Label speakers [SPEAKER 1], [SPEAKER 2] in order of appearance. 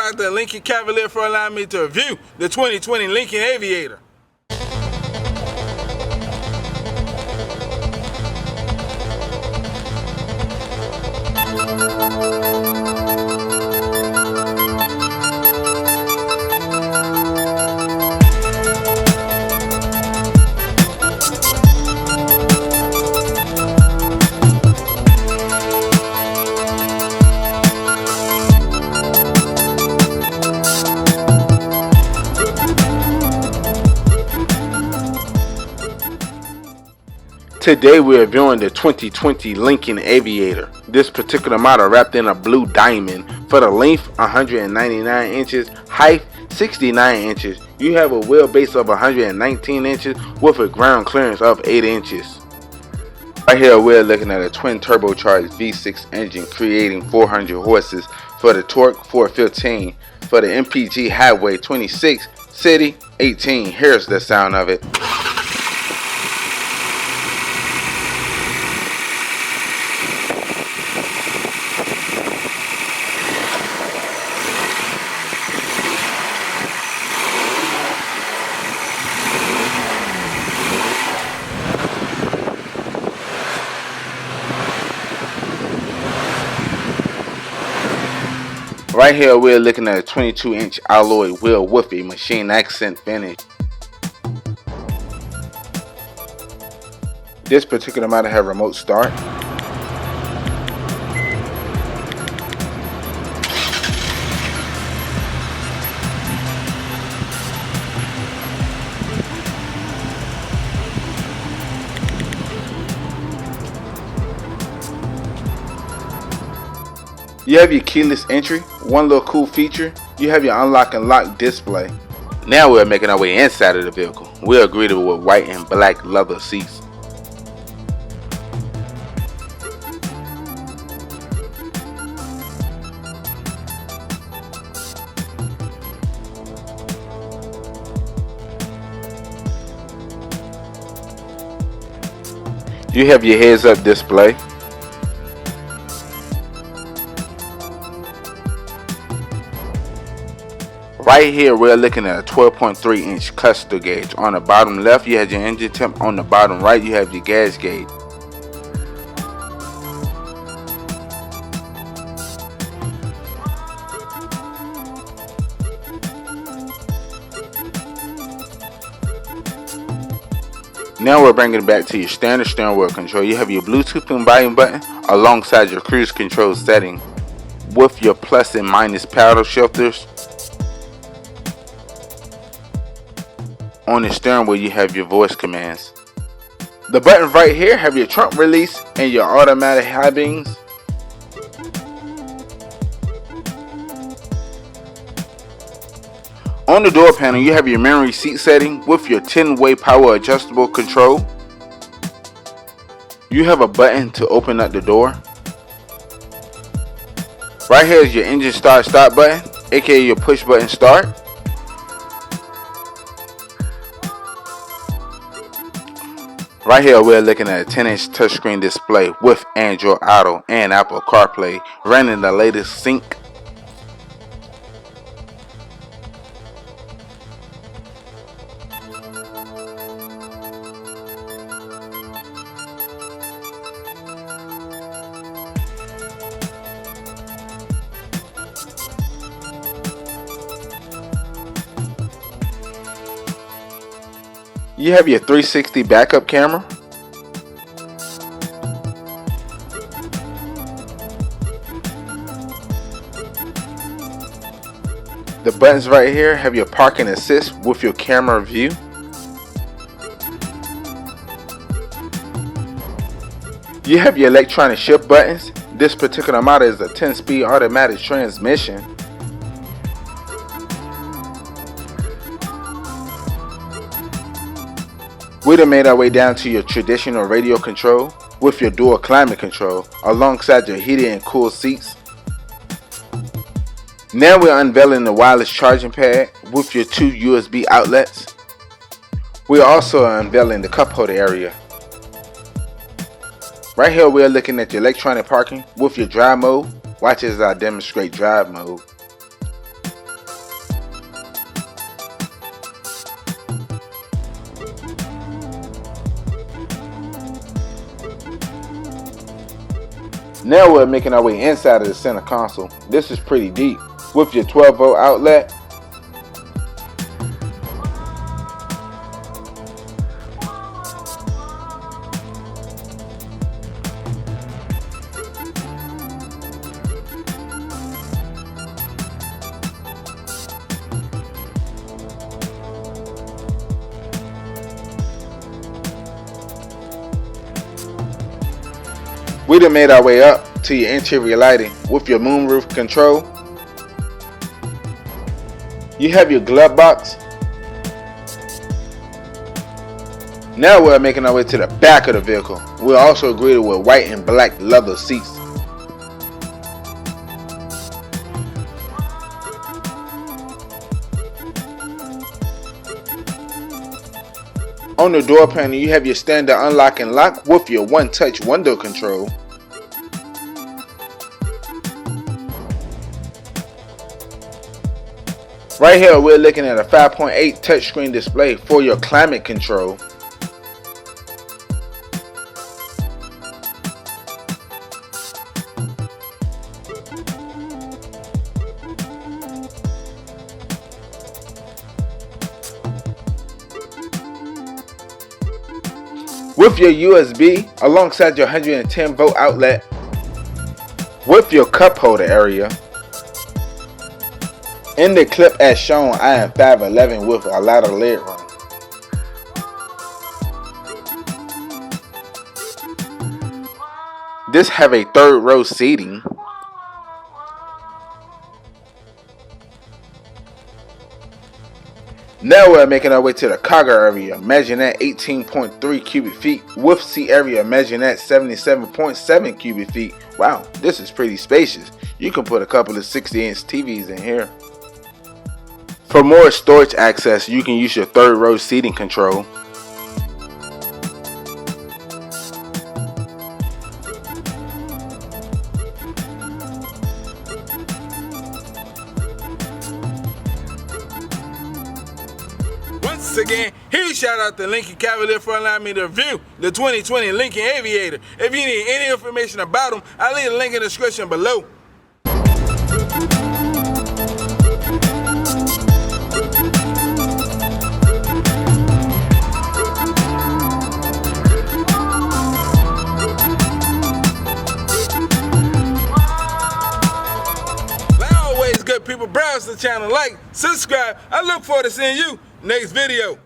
[SPEAKER 1] out to Lincoln Cavalier for allowing me to review the 2020 Lincoln Aviator.
[SPEAKER 2] Today we're reviewing the 2020 Lincoln Aviator. This particular model wrapped in a blue diamond. For the length 199 inches, height 69 inches. You have a wheelbase of 119 inches with a ground clearance of 8 inches. Right here we're looking at a twin turbocharged V6 engine creating 400 horses. For the torque 415. For the MPG highway 26, city 18. Here's the sound of it. Right here we're looking at a 22-inch alloy wheel with a machine accent finish. This particular model has remote start. You have your keyless entry. One little cool feature, you have your unlock and lock display. Now we're making our way inside of the vehicle. We're greeted with white and black leather seats. You have your heads-up display. Right here we're looking at a 12.3 inch cluster gauge. On the bottom left you have your engine temp, on the bottom right you have your gas gauge. Now we're bringing it back to your standard steering wheel control. You have your Bluetooth and volume button alongside your cruise control setting with your plus and minus paddle shifters. On the steering wheel you have your voice commands. The buttons right here have your trunk release and your automatic high beams. On the door panel you have your memory seat setting with your 10-way power adjustable control. You have a button to open up the door. Right here is your engine start button, aka your push button start. Right here we're looking at a 10-inch touchscreen display with Android Auto and Apple CarPlay running the latest sync. You have your 360 backup camera. The buttons right here have your parking assist with your camera view. You have your electronic shift buttons. This particular model is a 10-speed automatic transmission. We done made our way down to your traditional radio control with your dual climate control alongside your heated and cooled seats. Now we're unveiling the wireless charging pad with your 2 USB outlets. We're also unveiling the cup holder area. Right here we're looking at your electronic parking with your drive mode. Watch as I demonstrate drive mode. Now we're making our way inside of the center console. This is pretty deep. With your 12-volt outlet, we done made our way up to your interior lighting. With your moonroof control, you have your glove box. Now we're making our way to the back of the vehicle. We're also greeted with white and black leather seats. On the door panel, you have your standard unlock and lock with your one-touch window control. Right here, we're looking at a 5.8 touchscreen display for your climate control. With your USB alongside your 110-volt outlet, with your cup holder area. In the clip as shown, I am 5'11" with a lot of leg room. This have a third row seating. Now we're making our way to the cargo area, measuring at 18.3 cubic feet, with seat area measuring at 77.7 cubic feet. Wow, this is pretty spacious. You can put a couple of 60-inch TVs in here. For more storage access, you can use your third row seating control.
[SPEAKER 1] Once again, huge shout out to Lincoln Cavalier for allowing me to review the 2020 Lincoln Aviator. If you need any information about them, I'll leave a link in the description below. Like always, good people, browse the channel, like, subscribe. I look forward to seeing you next video.